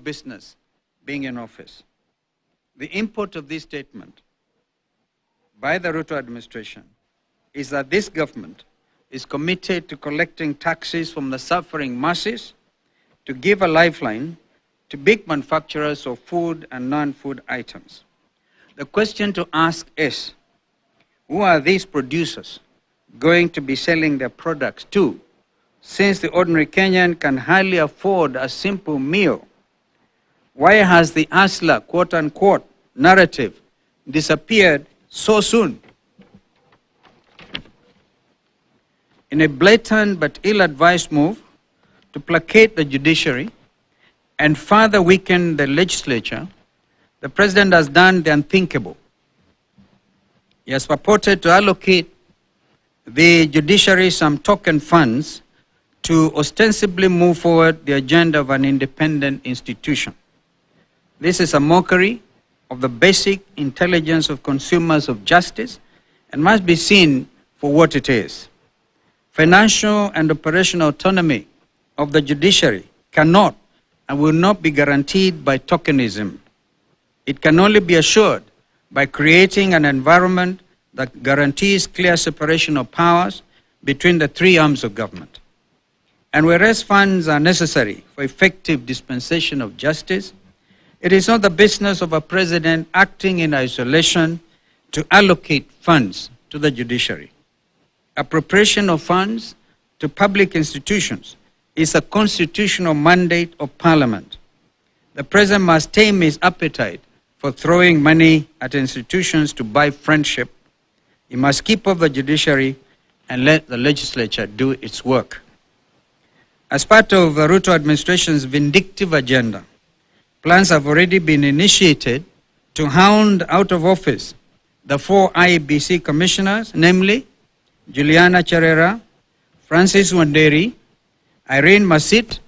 business being in office. The import of this statement by the Ruto administration is that this government is committed to collecting taxes from the suffering masses to give a lifeline to big manufacturers of food and non-food items. The question to ask is, who are these producers going to be selling their products to, since the ordinary Kenyan can hardly afford a simple meal? Why has the hustler, quote-unquote, narrative disappeared so soon? In a blatant but ill-advised move to placate the judiciary and further weaken the legislature, the president has done the unthinkable. He has purported to allocate the judiciary some token funds to ostensibly move forward the agenda of an independent institution. This is a mockery of the basic intelligence of consumers of justice and must be seen for what it is. Financial and operational autonomy of the judiciary cannot and will not be guaranteed by tokenism. It can only be assured by creating an environment that guarantees clear separation of powers between the three arms of government. And whereas funds are necessary for effective dispensation of justice, it is not the business of a president acting in isolation to allocate funds to the judiciary. Appropriation of funds to public institutions is a constitutional mandate of Parliament. The president must tame his appetite for throwing money at institutions to buy friendship. He must keep off the judiciary and let the legislature do its work. As part of the Ruto administration's vindictive agenda, plans have already been initiated to hound out of office the 4 IEBC commissioners, namely Juliana Cherera, Francis Wanderi, Irene Masit,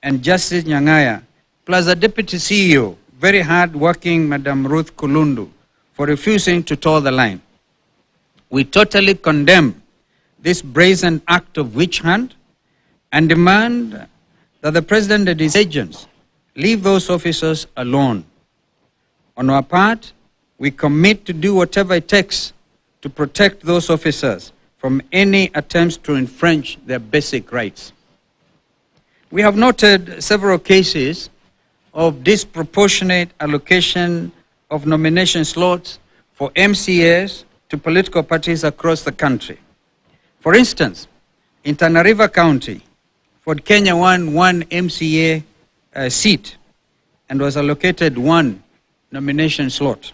and Justice Nyang'aya, plus the Deputy CEO, very hard-working Madam Ruth Kulundu, for refusing to toe the line. We totally condemn this brazen act of witch hunt and demand that the President and his agents leave those officers alone. On our part, we commit to do whatever it takes to protect those officers from any attempts to infringe their basic rights. We have noted several cases of disproportionate allocation of nomination slots for MCAs to political parties across the country. For instance, in Tana River County, Ford Kenya won 1 MCA seat and was allocated 1 nomination slot.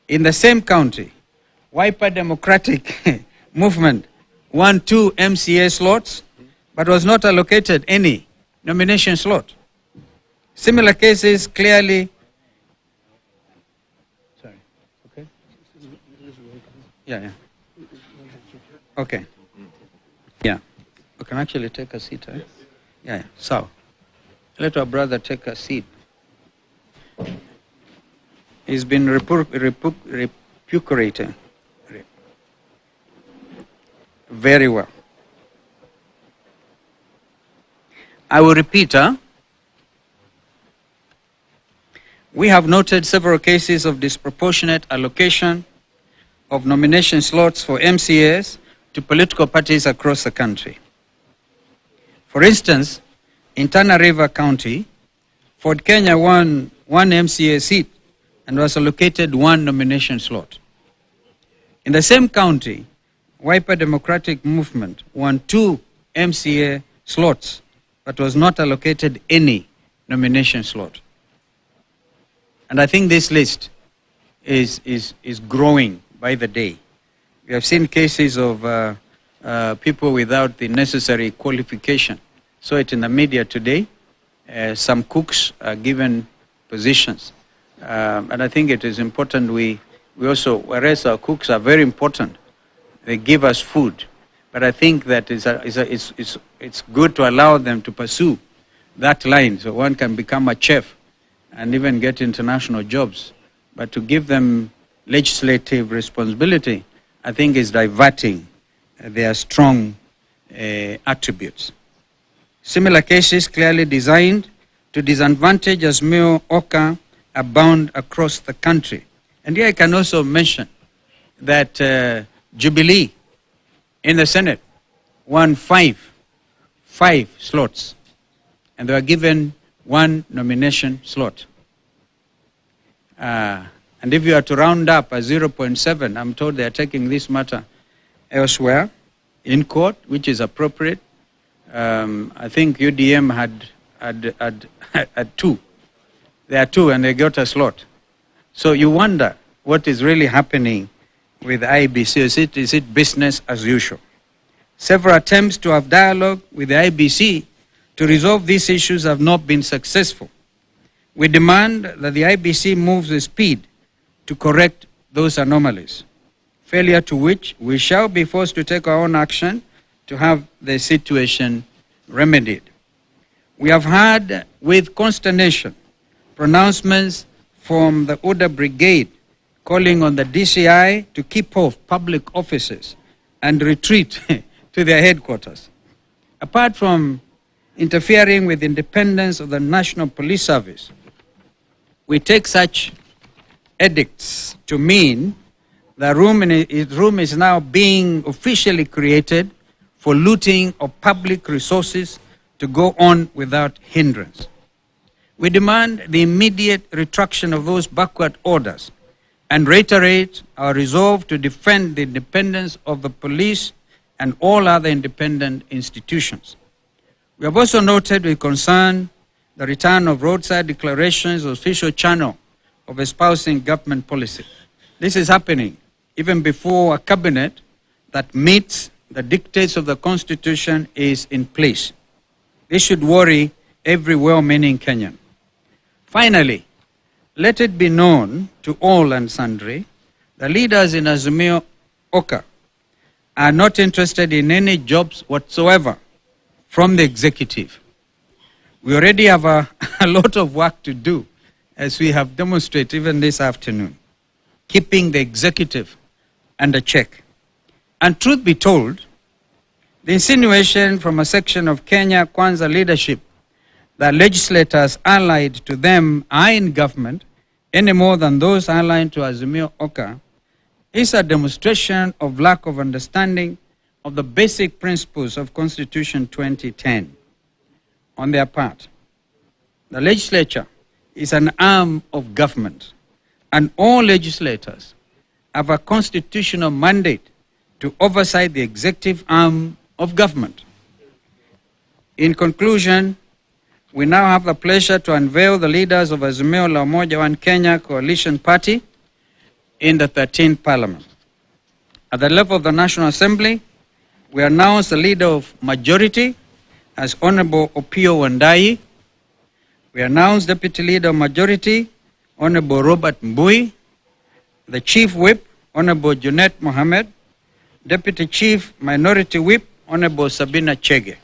In the same county, Wiper Democratic Movement won 2 MCA slots, but was not allocated any nomination slot. Similar cases clearly... Sorry, okay? Yeah. Okay. Yeah. We can actually take a seat, right? Yeah. So, let our brother take a seat. He's been repudiated. Very well. I will repeat, we have noted several cases of disproportionate allocation of nomination slots for MCAs to political parties across the country. For instance, in Tana River County, Ford Kenya won 1 MCA seat and was allocated 1 nomination slot. In the same county, Wiper Democratic Movement won 2 MCA slots, but was not allocated any nomination slot. And I think this list is growing by the day. We have seen cases of people without the necessary qualification. Saw it in the media today. Some cooks are given positions. And I think it is important we also, whereas our cooks are very important, they give us food. But I think that it's good to allow them to pursue that line so one can become a chef and even get international jobs. But to give them legislative responsibility, I think is diverting their strong attributes. Similar cases clearly designed to disadvantage Azimio Oka abound across the country. And here I can also mention that Jubilee in the Senate won five slots, and they were given one nomination slot. And if you are to round up a 0.7, I'm told they are taking this matter elsewhere in court, which is appropriate. I think UDM had two. There are two, and they got a slot. So you wonder what is really happening with IBC. Is it business as usual? Several attempts to have dialogue with the IBC to resolve these issues have not been successful. We demand that the IBC moves with speed to correct those anomalies, failure to which we shall be forced to take our own action to have the situation remedied. We have heard with consternation pronouncements from the Order Brigade calling on the DCI to keep off public offices and retreat to their headquarters. Apart from interfering with independence of the National Police Service, we take such edicts to mean the room is now being officially created for looting of public resources to go on without hindrance. We demand the immediate retraction of those backward orders and reiterate our resolve to defend the independence of the police and all other independent institutions. We have also noted with concern the return of roadside declarations as official channel of espousing government policy. This is happening even before a cabinet that meets the dictates of the Constitution is in place. This should worry every well-meaning Kenyan. Finally, let it be known to all and sundry, the leaders in Azimio Oka are not interested in any jobs whatsoever from the executive. We already have a lot of work to do, as we have demonstrated even this afternoon, keeping the executive under check. And truth be told, the insinuation from a section of Kenya Kwanza leadership that legislators allied to them are in government any more than those allied to Azimio Oka is a demonstration of lack of understanding of the basic principles of Constitution 2010 on their part. The legislature is an arm of government, and all legislators have a constitutional mandate to oversight the executive arm of government. In conclusion, we now have the pleasure to unveil the leaders of Azimio la Umoja One Kenya Coalition Party in the 13th Parliament. At the level of the National Assembly, we announce the leader of majority as Honorable Opio Wandai. We announce Deputy Leader of Majority, Honorable Robert Mbui. The Chief Whip, Honorable Junet Mohamed. Deputy Chief Minority Whip, Honorable Sabina Chege.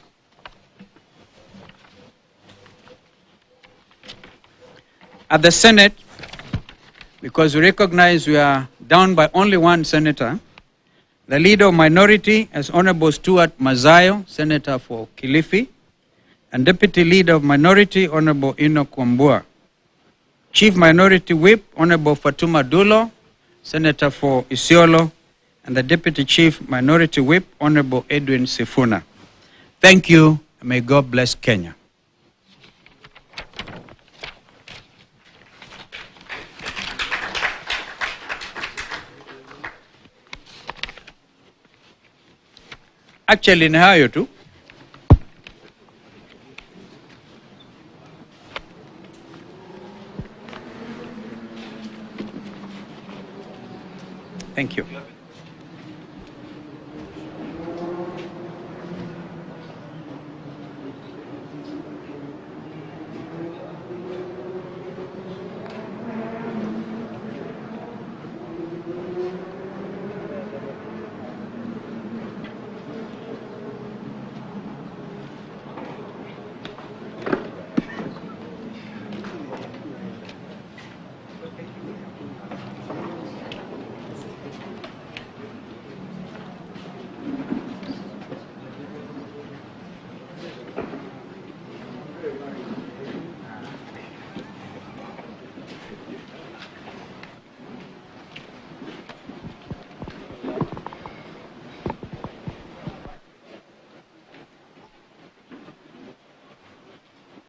At the Senate, because we recognize we are down by only one senator, the Leader of Minority is Honorable Stuart Mazayo, Senator for Kilifi, and Deputy Leader of Minority, Honorable Enoch Wambua. Chief Minority Whip, Honorable Fatuma Dulo, Senator for Isiolo, and the Deputy Chief Minority Whip, Honorable Edwin Sifuna. Thank you, and may God bless Kenya. Actually, ni hayo tu. Thank you.